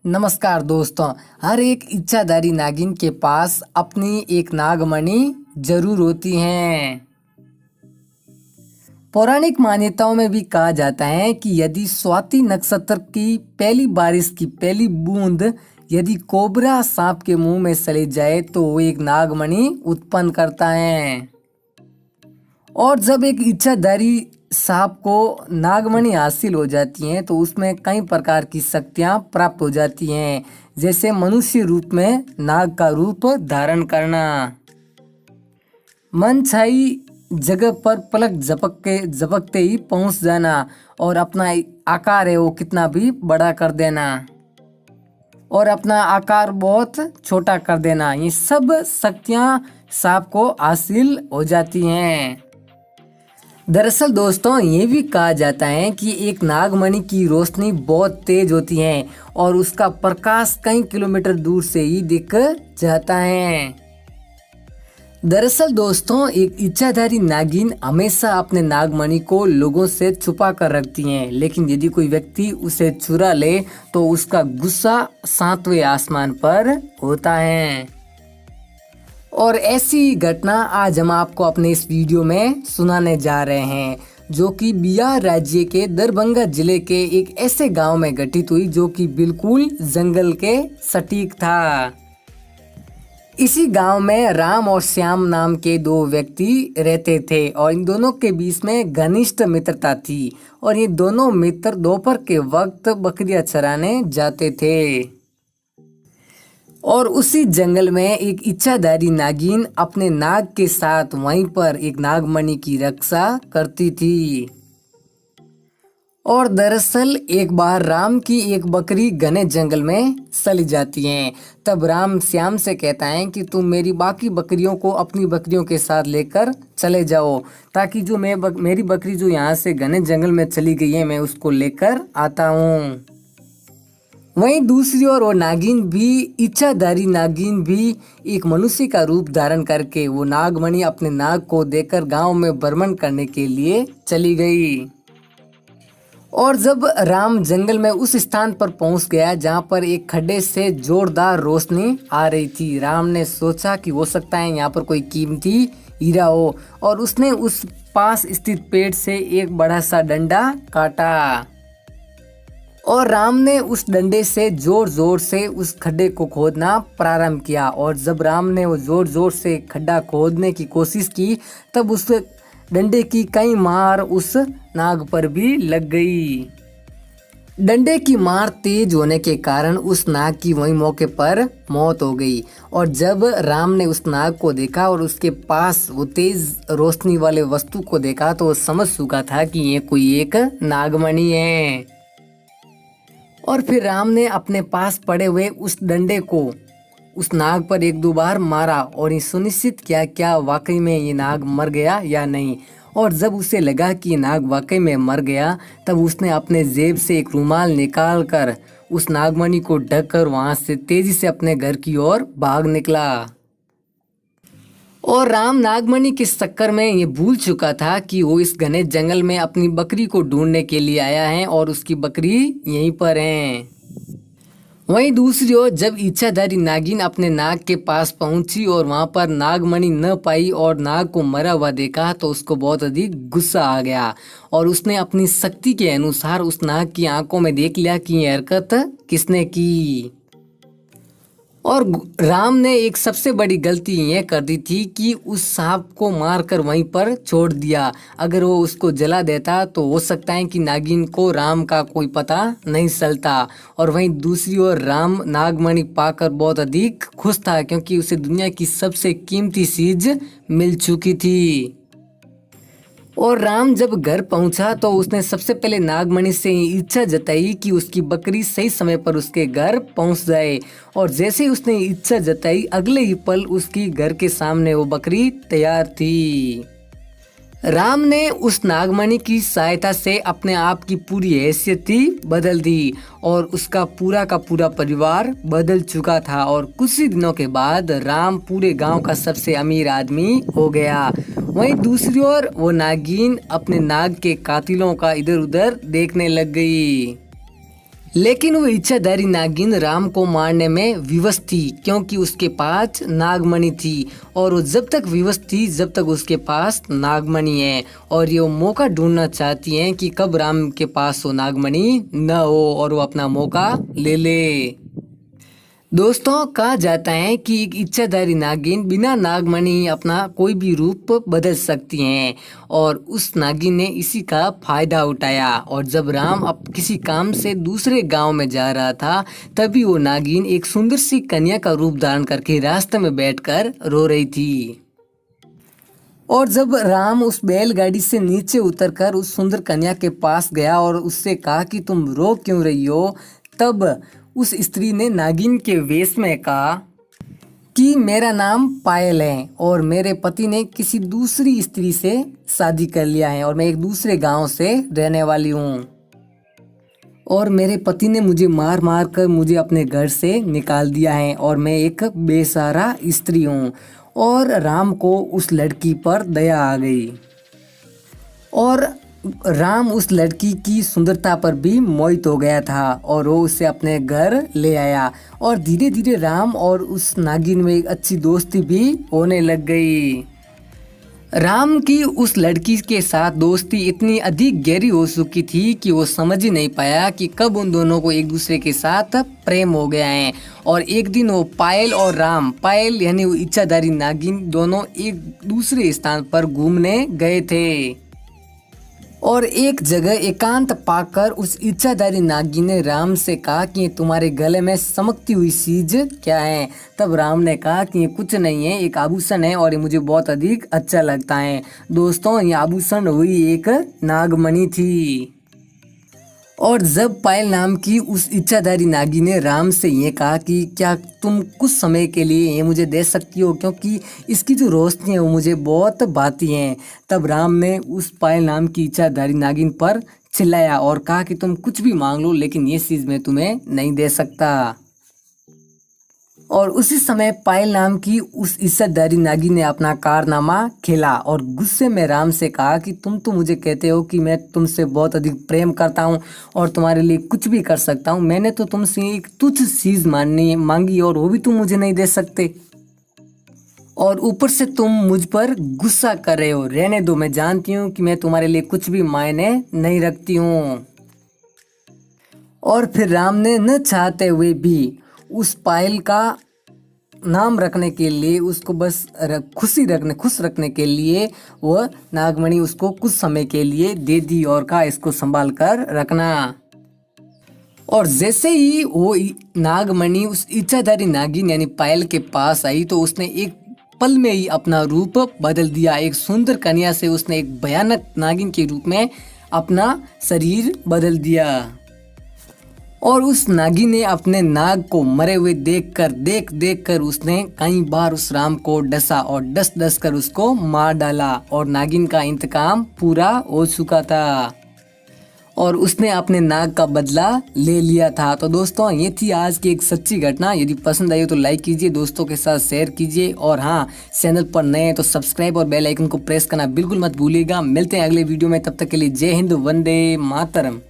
नमस्कार दोस्तों। हर एक इच्छाधारी नागिन के पास अपनी एक नागमणि जरूर होती हैं। पौराणिक मान्यताओं में भी कहा जाता है कि यदि स्वाति नक्षत्र की पहली बारिश की पहली बूंद यदि कोबरा सांप के मुंह में चली जाए तो वो एक नागमणि उत्पन्न करता है। और जब एक इच्छाधारी सांप को नागमणि हासिल हो जाती हैं तो उसमें कई प्रकार की शक्तियां प्राप्त हो जाती हैं, जैसे मनुष्य रूप में नाग का रूप धारण करना, मन छाई जगह पर पलक झपकते ही पहुंच जाना और अपना आकार है वो कितना भी बड़ा कर देना और अपना आकार बहुत छोटा कर देना। ये सब शक्तियां सांप को हासिल हो जाती हैं। दरअसल दोस्तों ये भी कहा जाता है कि एक नागमणि की रोशनी बहुत तेज होती है और उसका प्रकाश कई किलोमीटर दूर से ही दिख जाता है। दरअसल दोस्तों एक इच्छाधारी नागिन हमेशा अपने नागमणि को लोगों से छुपा कर रखती हैं, लेकिन यदि कोई व्यक्ति उसे चुरा ले तो उसका गुस्सा 7वें आसमान पर होता है। और ऐसी घटना आज हम आपको अपने इस वीडियो में सुनाने जा रहे हैं, जो कि बिहार राज्य के दरभंगा जिले के एक ऐसे गांव में घटित हुई जो कि बिल्कुल जंगल के सटीक था। इसी गांव में राम और श्याम नाम के दो व्यक्ति रहते थे और इन दोनों के बीच में घनिष्ठ मित्रता थी और ये दोनों मित्र दोपहर के वक्त बकरियां चराने जाते थे। और उसी जंगल में एक इच्छाधारी नागिन अपने नाग के साथ वहीं पर एक नागमणि की रक्षा करती थी। और दरअसल एक बार राम की एक बकरी घने जंगल में चली जाती है। तब राम श्याम से कहता है कि तुम मेरी बाकी बकरियों को अपनी बकरियों के साथ लेकर चले जाओ, ताकि जो मेरी बकरी जो यहाँ से घने जंगल में चली गई है मैं उसको लेकर आता हूँ। वहीं दूसरी ओर वो नागिन भी इच्छाधारी नागिन भी एक मनुष्य का रूप धारण करके वो नागमणि अपने नाग को देकर गांव में भ्रमण करने के लिए चली गई। और जब राम जंगल में उस स्थान पर पहुंच गया जहां पर एक खड्डे से जोरदार रोशनी आ रही थी, राम ने सोचा कि हो सकता है यहाँ पर कोई कीमती हीरा हो और उसने उस पास स्थित पेड़ से एक बड़ा सा डंडा काटा और राम ने उस डंडे से जोर जोर से उस खड्डे को खोदना प्रारंभ किया। और जब राम ने वो जोर जोर से खड्डा खोदने की कोशिश की तब उस डंडे की कई मार उस नाग पर भी लग गई। डंडे की मार तेज होने के कारण उस नाग की वहीं मौके पर मौत हो गई। और जब राम ने उस नाग को देखा और उसके पास वो तेज रोशनी वाले वस्तु को देखा तो वो समझ चुका था कि ये कोई एक नागमणि है। और फिर राम ने अपने पास पड़े हुए उस डंडे को उस नाग पर एक दो बार मारा और ये सुनिश्चित किया क्या वाकई में ये नाग मर गया या नहीं। और जब उसे लगा कि ये नाग वाकई में मर गया तब उसने अपने जेब से एक रुमाल निकाल कर उस नागमणि को ढककर वहां से तेजी से अपने घर की ओर भाग निकला। और राम नागमणि के चक्कर में ये भूल चुका था कि वो इस घने जंगल में अपनी बकरी को ढूंढने के लिए आया है और उसकी बकरी यहीं पर है। वहीं दूसरी ओर जब इच्छाधारी नागिन अपने नाग के पास पहुंची और वहां पर नागमणि न पाई और नाग को मरा हुआ देखा तो उसको बहुत अधिक गुस्सा आ गया और उसने अपनी शक्ति के अनुसार उस नाग की आंखों में देख लिया कि ये हरकत किसने की। और राम ने एक सबसे बड़ी गलती ये कर दी थी कि उस सांप को मारकर वहीं पर छोड़ दिया। अगर वो उसको जला देता तो हो सकता है कि नागिन को राम का कोई पता नहीं चलता। और वहीं दूसरी ओर राम नागमणि पाकर बहुत अधिक खुश था क्योंकि उसे दुनिया की सबसे कीमती चीज मिल चुकी थी। और राम जब घर पहुंचा तो उसने सबसे पहले नागमणि से इच्छा जताई कि उसकी बकरी सही समय पर उसके घर पहुंच जाए। और जैसे ही उसने इच्छा जताई अगले ही पल उसकी घर के सामने वो बकरी तैयार थी। राम ने उस नागमणि की सहायता से अपने आप की पूरी हैसियत ही बदल दी और उसका पूरा का पूरा परिवार बदल चुका था। और कुछ ही दिनों के बाद राम पूरे गांव का सबसे अमीर आदमी हो गया। वहीं दूसरी ओर वो नागिन अपने नाग के कातिलों का इधर उधर देखने लग गई। लेकिन वो इच्छाधारी नागिन राम को मारने में विवश थी, क्योंकि उसके पास नागमणि थी और वो जब तक विवश थी जब तक उसके पास नागमणि है, और ये मौका ढूंढना चाहती हैं कि कब राम के पास वो नागमणि न हो और वो अपना मौका ले ले। दोस्तों, कहा जाता है कि एक इच्छाधारी नागिन बिना नागमणि अपना कोई भी रूप बदल सकती हैं, और उस नागिन ने इसी का फायदा उठाया। और जब राम अब किसी काम से दूसरे गांव में जा रहा था, तभी वो नागिन एक सुंदर सी कन्या का रूप धारण करके रास्ते में बैठकर रो रही थी। और जब राम उस बैलगाड़ी से नीचे उतरकर उस सुंदर कन्या के पास गया और उससे कहा कि तुम रो क्यों रही हो, तब उस स्त्री ने नागिन के वेश में कहा कि मेरा नाम पायल है और मेरे पति ने किसी दूसरी स्त्री से शादी कर लिया है और मैं एक दूसरे गांव से रहने वाली हूँ, और मेरे पति ने मुझे मार मार कर मुझे अपने घर से निकाल दिया है और मैं एक बेसहारा स्त्री हूँ। और राम को उस लड़की पर दया आ गई और राम उस लड़की की सुंदरता पर भी मोहित हो गया था और वो उसे अपने घर ले आया, और धीरे धीरे राम और उस नागिन में एक अच्छी दोस्ती भी होने लग गई। राम की उस लड़की के साथ दोस्ती इतनी अधिक गहरी हो चुकी थी कि वो समझ ही नहीं पाया कि कब उन दोनों को एक दूसरे के साथ प्रेम हो गया है। और एक दिन वो पायल और राम, पायल यानी वो इच्छाधारी नागिन, दोनों एक दूसरे स्थान पर घूमने गए थे, और एक जगह एकांत पाकर उस इच्छाधारी नागिन ने राम से कहा कि तुम्हारे गले में चमकती हुई चीज क्या है। तब राम ने कहा कि ये कुछ नहीं है, एक आभूषण है और ये मुझे बहुत अधिक अच्छा लगता है। दोस्तों, ये आभूषण हुई एक नागमणि थी। और जब पायल नाम की उस इच्छाधारी नागिन ने राम से ये कहा कि क्या तुम कुछ समय के लिए ये मुझे दे सकती हो, क्योंकि इसकी जो रोशनी है वो मुझे बहुत भाती है। तब राम ने उस पायल नाम की इच्छाधारी नागिन पर चिल्लाया और कहा कि तुम कुछ भी मांग लो, लेकिन ये चीज़ मैं तुम्हें नहीं दे सकता। और उसी समय पायल नाम की उस इज्जतदारी नागिन ने अपना कारनामा खेला और गुस्से में राम से कहा कि तुम तो मुझे कहते हो कि मैं तुमसे बहुत अधिक प्रेम करता हूँ और तुम्हारे लिए कुछ भी कर सकता हूँ, मैंने तो तुमसे एक तुच्छ चीज मांगी और वो भी तुम मुझे नहीं दे सकते, और ऊपर से तुम मुझ पर गुस्सा कर रहे हो। रहने दो, मैं जानती हूँ कि मैं तुम्हारे लिए कुछ भी मायने नहीं रखती हूँ। और फिर राम ने न चाहते हुए भी उस पायल का नाम रखने के लिए, उसको बस खुश रखने के लिए वह नागमणि उसको कुछ समय के लिए दे दी और कहा इसको संभाल कर रखना। और जैसे ही वो नागमणि उस इच्छाधारी नागिन यानी पायल के पास आई तो उसने एक पल में ही अपना रूप बदल दिया। एक सुंदर कन्या से उसने एक भयानक नागिन के रूप में अपना शरीर बदल दिया, और उस नागिन ने अपने नाग को मरे हुए देख कर उसने कई बार उस राम को डसा और डस कर उसको मार डाला, और नागिन का इंतकाम पूरा हो चुका था और उसने अपने नाग का बदला ले लिया था। तो दोस्तों, ये थी आज की एक सच्ची घटना। यदि पसंद आई हो तो लाइक कीजिए, दोस्तों के साथ शेयर कीजिए, और हाँ, चैनल पर नए हैं तो सब्सक्राइब और बेल आइकन को प्रेस करना बिल्कुल मत भूलिएगा। मिलते हैं अगले वीडियो में, तब तक के लिए जय हिंद, वंदे मातरम।